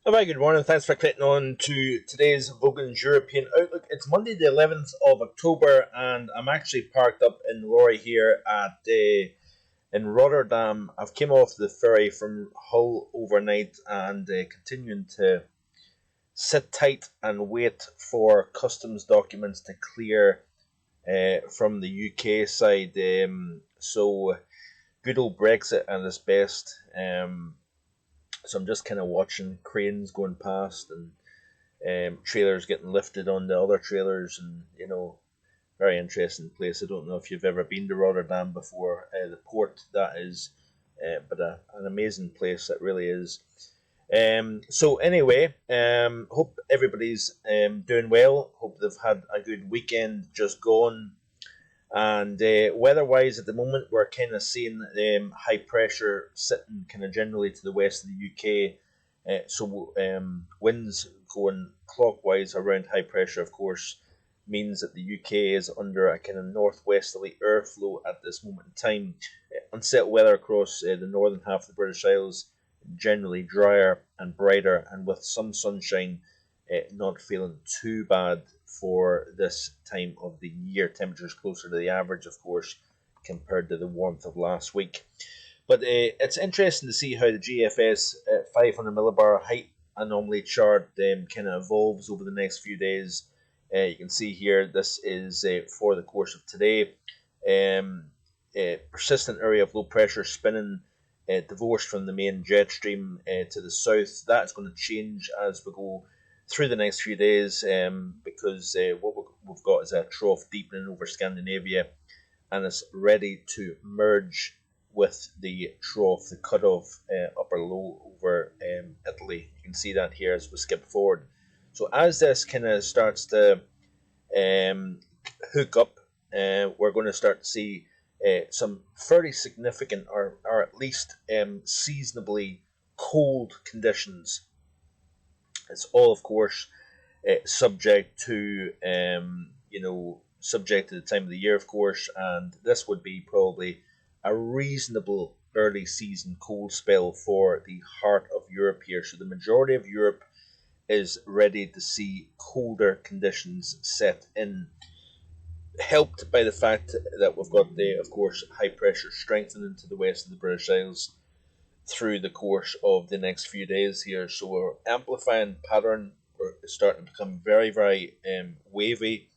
A very good morning. Thanks for clicking on to today's Vogan's European Outlook. It's Monday, the 11th of October, and I'm actually parked up in Lorry here at in Rotterdam. I've came off the ferry from Hull overnight and continuing to sit tight and wait for customs documents to clear from the UK side. So good old Brexit at its best. So I'm just kind of watching cranes going past and trailers getting lifted on the other trailers, and very interesting place. I don't know if you've ever been to Rotterdam before, the port that is, but an amazing place it really is. So anyway, hope everybody's doing well. Hope they've had a good weekend just gone. And weather-wise, at the moment, we're kind of seeing high pressure sitting kind of generally to the west of the UK. So winds going clockwise around high pressure, of course, means that the UK is under a kind of northwesterly airflow at this moment in time. Unsettled weather across the northern half of the British Isles, generally drier and brighter, and with some sunshine, not feeling too bad for this time of the year. Temperatures closer to the average, of course, compared to the warmth of last week. But it's interesting to see how the GFS 500 millibar height anomaly chart kind of evolves over the next few days. You can see here this is for the course of today. A persistent area of low pressure spinning divorced from the main jet stream to the south. That's going to change as we go through the next few days, because what we've got is a trough deepening over Scandinavia, and it's ready to merge with the trough, the cutoff upper low over Italy. You can see that here as we skip forward. So as this kind of starts to hook up, we're going to start to see some fairly significant, or at least seasonably cold conditions. It's all, of course, subject to subject to the time of the year, of course, and this would be probably a reasonable early season cold spell for the heart of Europe here. So the majority of Europe is ready to see colder conditions set in, helped by the fact that we've got of course, high pressure strengthening to the west of the British Isles through the course of the next few days here. So we're amplifying pattern. We're starting to become very, very wavy.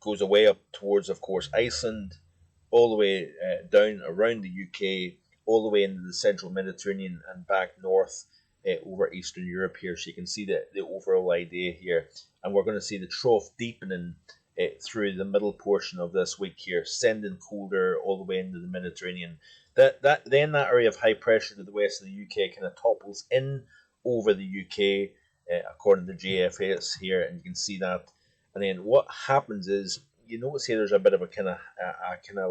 Goes away up towards, of course, Iceland, all the way down around the UK, all the way into the central Mediterranean and back north over Eastern Europe here. So you can see the overall idea here. And we're going to see the trough deepening through the middle portion of this week here, sending colder all the way into the Mediterranean. That area of high pressure to the west of the UK kind of topples in over the UK, according to GFS here, and you can see that. And then what happens is, you notice here there's a bit of a kind of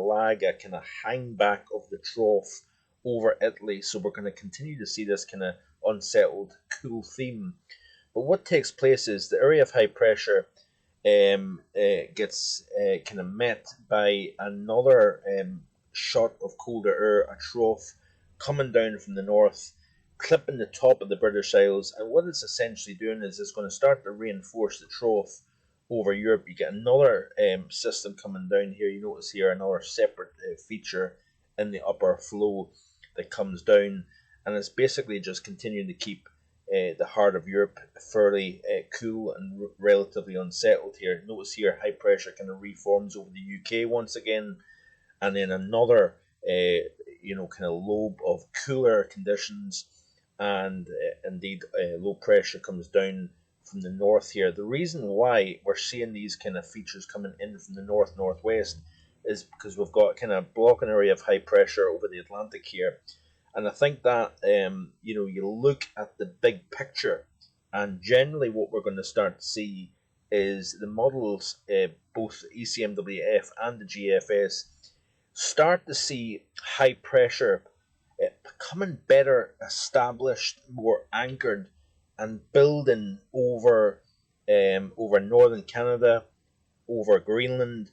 lag, a kind of hang back of the trough over Italy. So we're going to continue to see this kind of unsettled, cool theme. But what takes place is the area of high pressure gets kind of met by another shot of colder air, a trough coming down from the north, clipping the top of the British Isles. And what it's essentially doing is it's going to start to reinforce the trough over Europe. You get another system coming down here. You notice here another separate feature in the upper flow that comes down, and it's basically just continuing to keep the heart of Europe fairly cool and relatively unsettled here. Notice here high pressure kind of reforms over the UK once again, and then another kind of lobe of cooler conditions, and indeed low pressure comes down from the north here. The reason why we're seeing these kind of features coming in from the northwest is because we've got kind of blocking area of high pressure over the Atlantic here. And I think that you look at the big picture, and generally what we're going to start to see is the models, both ECMWF and the GFS, start to see high pressure becoming better established, more anchored, and building over northern Canada, over Greenland,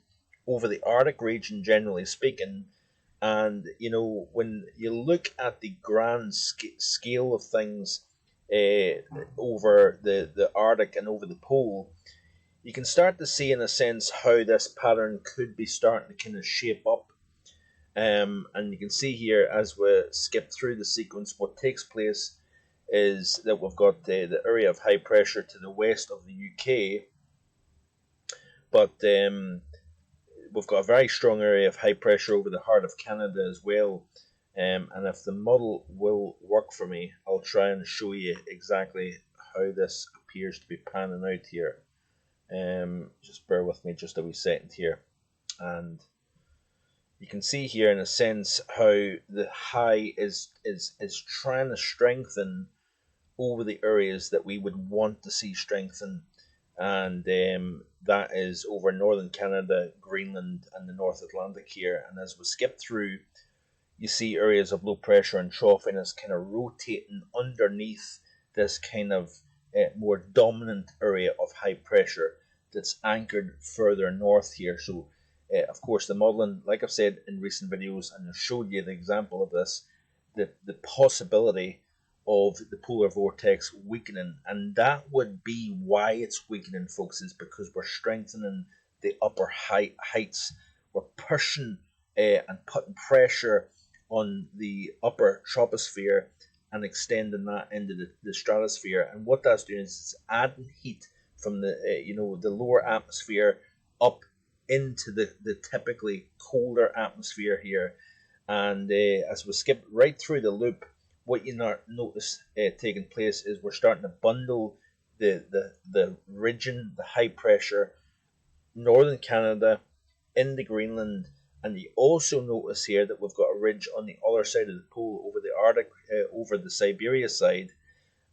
over the Arctic region, generally speaking. And when you look at the grand scale of things, over the Arctic and over the pole, you can start to see in a sense how this pattern could be starting to kind of shape up. And you can see here as we skip through the sequence, what takes place is that we've got the area of high pressure to the west of the UK, but we've got a very strong area of high pressure over the heart of Canada as well. And if the model will work for me, I'll try and show you exactly how this appears to be panning out here. Just bear with me just a wee second here. And you can see here in a sense how the high is trying to strengthen over the areas that we would want to see strengthen, and that is over northern Canada, Greenland, and the North Atlantic here. And as we skip through, you see areas of low pressure and troughing is kind of rotating underneath this kind of more dominant area of high pressure that's anchored further north here. So of course the modelling, like I've said in recent videos, and I've showed you the example of this, the possibility of the polar vortex weakening, and that would be why it's weakening, folks, is because we're strengthening the upper heights. We're pushing and putting pressure on the upper troposphere and extending that into the stratosphere. And what that's doing is it's adding heat from the the lower atmosphere up into the typically colder atmosphere here. And as we skip right through the loop, what you notice taking place is we're starting to bundle the region, the high pressure, northern Canada, into Greenland. And you also notice here that we've got a ridge on the other side of the pole over the Arctic, over the Siberia side.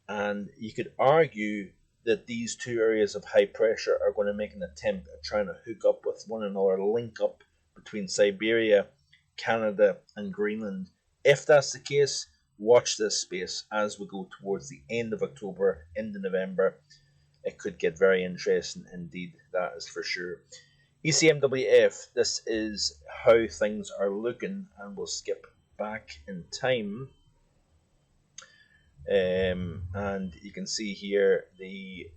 And you could argue that these two areas of high pressure are going to make an attempt at trying to hook up with one another, link up between Siberia, Canada, and Greenland. If that's the case, watch this space as we go towards the end of October, into November. It could get very interesting indeed, that is for sure. ECMWF, this is how things are looking, and we'll skip back in time. And you can see here the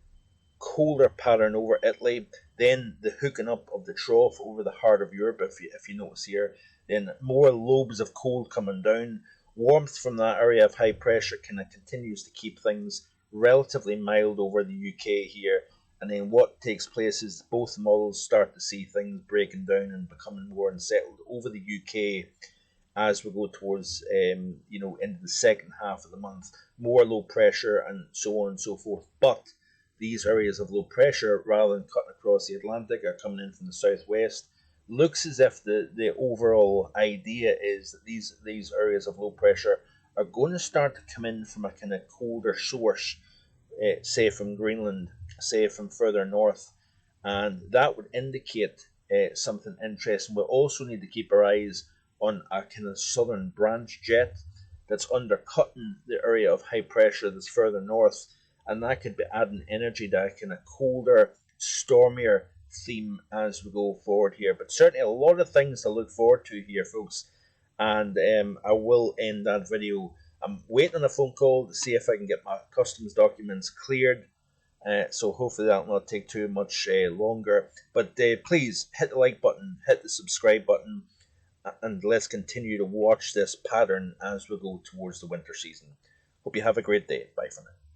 colder pattern over Italy, then the hooking up of the trough over the heart of Europe, if you notice here, then more lobes of cold coming down. Warmth from that area of high pressure kind of continues to keep things relatively mild over the UK here. And then what takes place is both models start to see things breaking down and becoming more unsettled over the UK as we go towards into the second half of the month. More low pressure and so on and so forth. But these areas of low pressure, rather than cutting across the Atlantic, are coming in from the southwest. Looks as if the overall idea is that these areas of low pressure are going to start to come in from a kind of colder source, say from Greenland, say from further north, and that would indicate something interesting. We also need to keep our eyes on a kind of southern branch jet that's undercutting the area of high pressure that's further north, and that could be adding energy to a kind of colder, stormier theme as we go forward here. But certainly a lot of things to look forward to here, folks, and I will end that video. I'm waiting on a phone call to see if I can get my customs documents cleared, so hopefully that will not take too much longer. But please hit the like button, hit the subscribe button, and let's continue to watch this pattern as we go towards the winter season. Hope you have a great day. Bye for now.